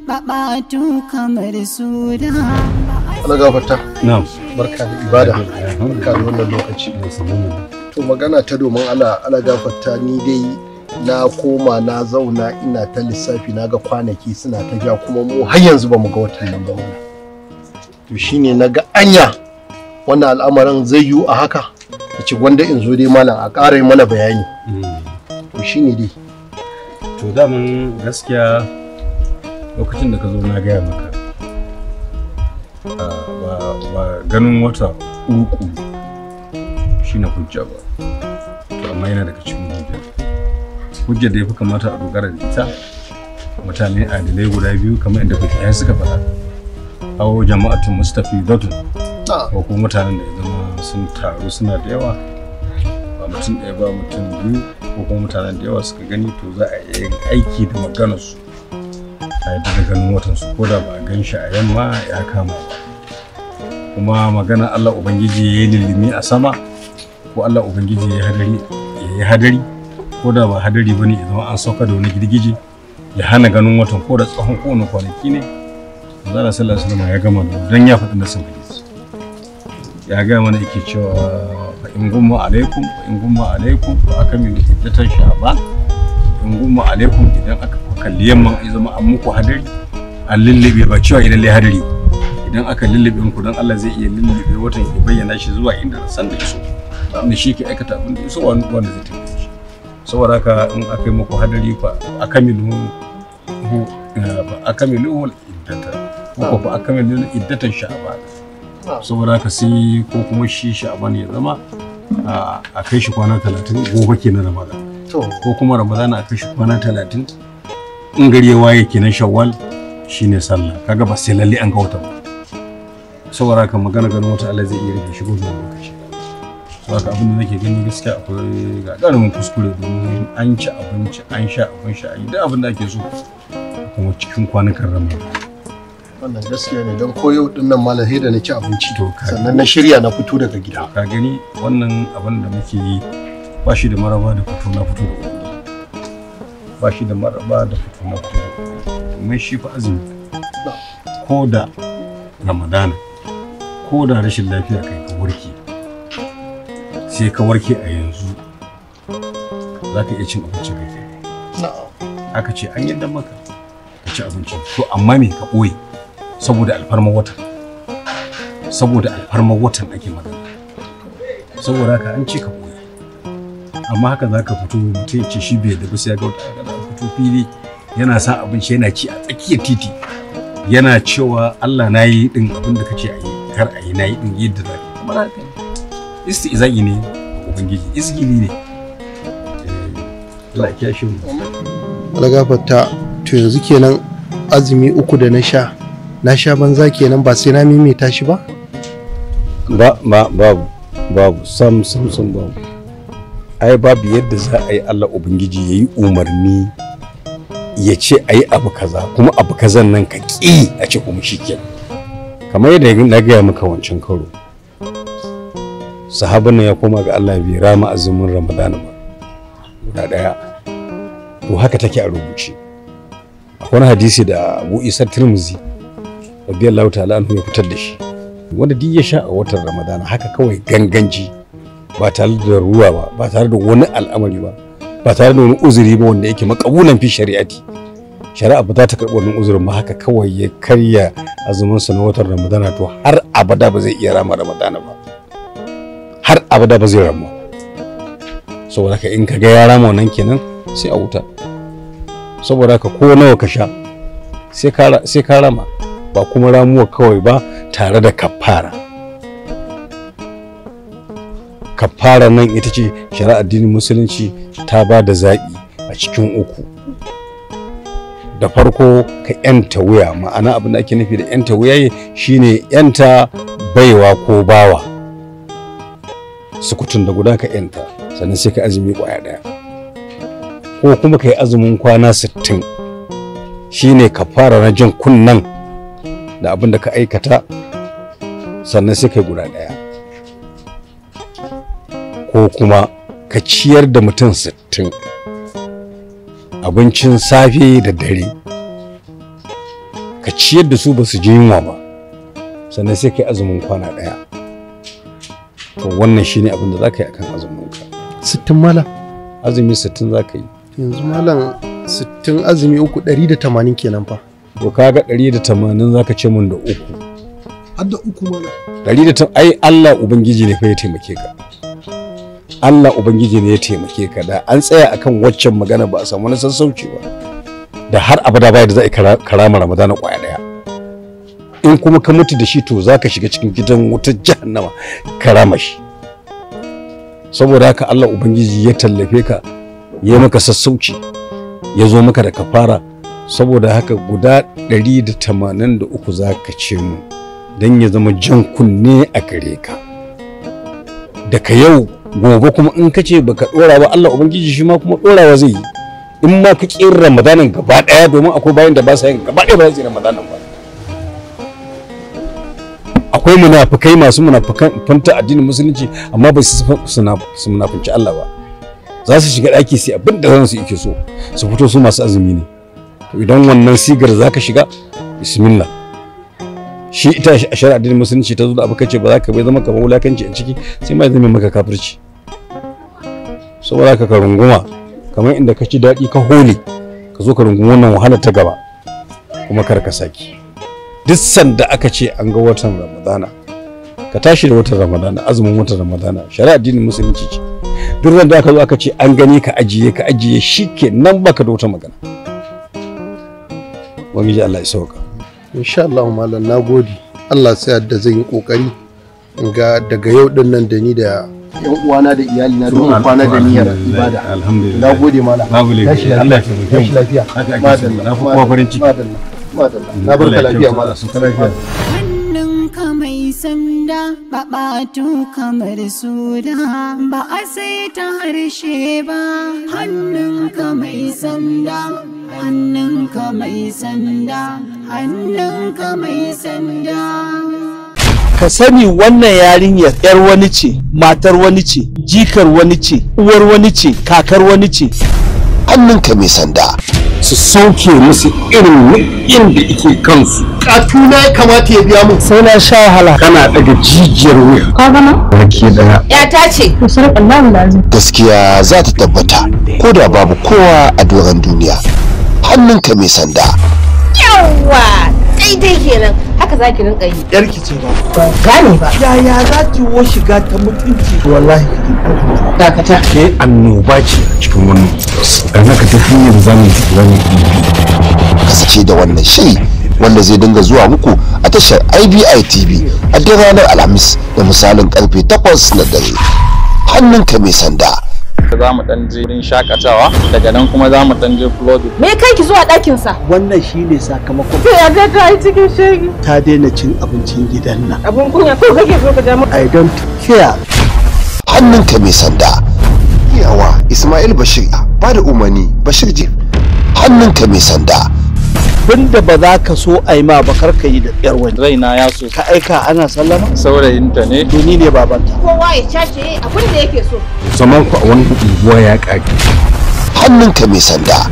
babatu kamar sura. Allah gafarta. Na'am. Barka da ibada. Barka da wannan lokaci. To magana ta domin Allah gafarta, ni dai na koma na zauna ina ta lissafi na ga kwanaki suna ta ja kuma mu har yanzu ba mu ga watan nan ba wannan. To shine na ga anya wannan al'amarin zai yiwu a haka. Ci gwanda in zo dai malam a ƙara mana bayani. To shine dai. To daman gaskiya lokacin da ka zo na gaya maka ba ganin wata uku shi na hujja ba, to amma yana daga cikin hujjar da ya fi kamata a dogara da ita. Mutane adalai guda biyu kamar inda kuka suka faɗa, awo jama'atun mustafi dotun, ko kuma mutanen da ya zama sun taru suna da yawa, ba mutum ɗaya ba mutum biyu, ko kuma mutanen da yawa suka gani, to za a yi aiki da maganarsu a yadda da ganin watansu, ko da ba a gan shi a yamma ya kama ba. Kuma magana Allah Ubangiji ya yi lilimi a sama, ko Allah Ubangiji ya yi hadari, ko da ba hadari ba ne ya zama an sauka da wani girgije ya hana ganin watan, ko da tsawon kowane kwanaki ne. Zara sallallahu alaihi wasallam ya gama da don ya faɗi nasin hadisi, ya gaya mana yake cewa fa in gumma alaikum fa akamilu iddatan sha'ban. In gumma alaikum idan aka kalli yamma ya zama an muku hadari, an lullube, ba cewa idan lai hadari, idan aka lullube ku dan Allah zai iya lullube watan ya bayyana shi zuwa inda san da iso, inda shi ke aikata abin da iso wanda zai tafi shi. Saboda haka in aka yi muku hadari fa akamilu iddatan, ko fa akamilu iddatan sha'ban. Saboda haka sai ko kuma shi sha'ban ya zama a kai shi kwana 30 gobe kenan Ramadan, ko kuma Ramadan a kai shi kwana 30 in gari ya waye kenan Shawwal shine sallah. Kaga ba sai lalle an ga wata ba. Saboda haka magana ganin wata Allah zai iya rike shi gobe lokaci. Saboda abin da nake gani gaskiya akwai gagarumin kuskure, domin an ci abinci, an sha abin sha, a yi duk abin da ake so kuma cikin kwanukan Ramadan. Wannan gaskiya ne, don ko yau din nan malam sai da na ci abinci sannan na shirya na fito daga gida. Ka gani wannan abin da muke yi ba shi da maraba da fito na fito da wuri, ba shi da maraba da fito na fito da wuri. Mai shi fa azumi, ko da Ramadana, ko da rashin lafiya kai ka warke, sai ka warke a yanzu za ka iya cin abinci kai kai. Aka ce an yadda maka ka ci abinci, to amma me ka ɓoye saboda alfarmar watan, saboda alfarmar watan ake magana. Saboda haka an ce ka ɓoye, amma haka za ka fito mutum ya ce shi bai da ba, sai ya ga wata fito fili yana sa abinci yana ci a tsakiyar titi, yana cewa Allah na yi din abin da kace a yi, kar a yi na yi din yadda za ka yi. Kamar haka istizai ne Ubangiji, izgili ne. Allah ya shi mu. Allah gafarta. To yanzu kenan azumi uku da na sha banza kenan, ba sai na mimita shi ba? Babu sam babu. Ai babu yadda za a yi Allah Ubangiji ya yi umarni ya ce a yi abu kaza, kuma abu kazan nan ka ƙi a ce kuma shi kenan. Kamar yadda na gaya maka wancan karo, sahabin nan ya koma ga Allah bai rama azumin Ramadana ba guda ɗaya. To haka take a rubuce. Akwai wani hadisi da Abu Isa Tirmizi radiyallahu ta'ala anhu ya fitar da shi, wanda duk ya sha a watan Ramadana haka kawai ganganci, ba tare da ruwa ba, ba tare da wani al'amari ba tare da wani uzuri ba wanda yake makabulan fi shari'ati, shari'a ba za ta karɓi wannan uzurin ba, haka kawai ya karya azumin sa na watan Ramadana, to har abada ba zai iya rama Ramadana ba, har abada ba zai rama. Saboda haka in ka ga ya rama wannan kenan sai a wuta. Saboda haka ko nawa ka sha sai ka rama, ba kuma ramuwa kawai ba tare da kafara. Kafara nan ita ce shari'ar addinin musulunci ta ba da zaɓi a cikin uku. Da farko ka yanta wuya, ma'ana abin da ake nufi da yanta wuya shine yanta baiwa ko bawa, sukutun da guda ka yanta, sannan sai ka azumi kwaya ɗaya, ko kuma ka yi azumin kwana 60, shine kafara na jin kunnan da abin da ka aikata, sannan sai ka yi guda ɗaya, ko kuma ka ciyar da mutum 60 abincin safe da dare, ka ciyar da su ba su ji yunwa ba, sannan sai kai azumin kwana ɗaya. To wannan shine abin da za ka yi akan azumin ka. 60 malam? Azumi 60 za ka yi. Yanzu malam 60 azumi 380 kenan fa. To kaga 180 za ka ce mun da 3. Har da 3 malam? 180 ai Allah Ubangiji ne fa ya taimake ka. Allah Ubangiji ne ya taimake ka, da an tsaya akan waccan magana ba a samu wani sassauci ba. Da har abada bai da za a karama Ramadana kwaya daya. In kuma ka mutu da shi to za ka shiga cikin gidan wutar jahannama karama shi. Saboda haka Allah Ubangiji ya tallafe ka, ya maka sassauci, ya zo maka da kafara. Saboda haka guda 183 za ka ce mu don ya zama jan kunne a gare ka. Daga yau gobe kuma in ka ce baka dora ba, Allah Ubangiji shi ma kuma dorawa zai yi. In ma ka ƙin Ramadanin gaba ɗaya, domin akwai bayan da ba sa yin gaba ɗaya ba za su yi Ramadanin ba. Akwai munafukai masu munafanta addinin musulunci amma ba su munafunci Allah ba. Za su shiga ɗaki sai abin da zan su yake so, su fito su masu azumi ne. To idan wannan sigar za ka shiga, bismillah. Shi ita a shari'a addinin musulunci ta zo da abu kace ba za ka bai zama kamar wulakanci a ciki, sai ma zama maka kafirci. Saboda haka ka runguma kamar inda ka ci daɗi ka hole, ka zo ka rungumi wannan wahalar ta gaba kuma kar ka saki. Duk sanda aka ce an ga watan Ramadana, ka tashi da watan Ramadana, azumin watan Ramadana, shari'a addinin musulunci ce. Duk ran da aka zo aka ce an gani ka ajiye shikenan baka da wata magana. Ubangiji Allah ya sauka. Insha Allah malam, nagode. Allah sai yadda zan yi kokari in ga daga yau din nan da ni da yan uwana da iyali na don kwana da niyyar ibada. Alhamdulillah. Nagode malam. Tashi Allah ya taimake mu. Lafiya. Madalla. Na fi kowa farin ciki. Madalla. Na barka lafiya malam. Hannunka mai sanda baɓatu kamar suda ba a sai ta harshe ba. Hannunka mai sanda, hannunka mai sanda, hannunka mai sanda. Ka sani wannan yarinyar yar wani ce, matar wani ce, jikar wani ce, uwar wani ce, kakar wani ce. Hannunka mai sanda. Su sauke musu irin nau'in da yake kansu. Katuna ya kamata ya biya mu. Sai na sha wahala. Kana daga jijiyar wuya. Ka gama? Rake daya. Ya ta ce. To sai Allahu lazim. Gaskiya za ta tabbata ko da babu kowa a doron duniya. Hannunka mai sanda. Yawwa! Daidai kenan. Haka zaki rinka yi. Yarki ce ba. Ban gane ba. Yaya za ki wo shiga ta mutunci? Wallahi. Dakata. Ke annoba ce cikin wannan. Dan haka ta hanyar zamu Kasance da wannan shiri wanda zai dinga zuwa muku a tashar IBI TV a duk ranar Alhamis da misalin karfe 8 na dare. Hannunka mai sanda. Za mu dan je wurin shakatawa, daga nan kuma za mu dan je clubbing. Me kai ki zuwa ɗakin sa? Wannan shine sakamakon. To ya ga kai cikin shege. Ta daina cin abincin gidan nan. Abun kunya ko kake so ka ja mu? I don't care. Hannunka mai sanda. Yawa Ismail Bashir ba da umarni Bashir Jif. Hannunka mai sanda. Bunda ba za ka so a yi ma ba kar ka yi da yar wani. Raina ya so. Ka aika ana sallama? Saurayinta ne. To ni ne babanta. Kowa ya cashe abin da yake so. zaman ku a wani unguwa ya ƙage. Hannunka mai sanda.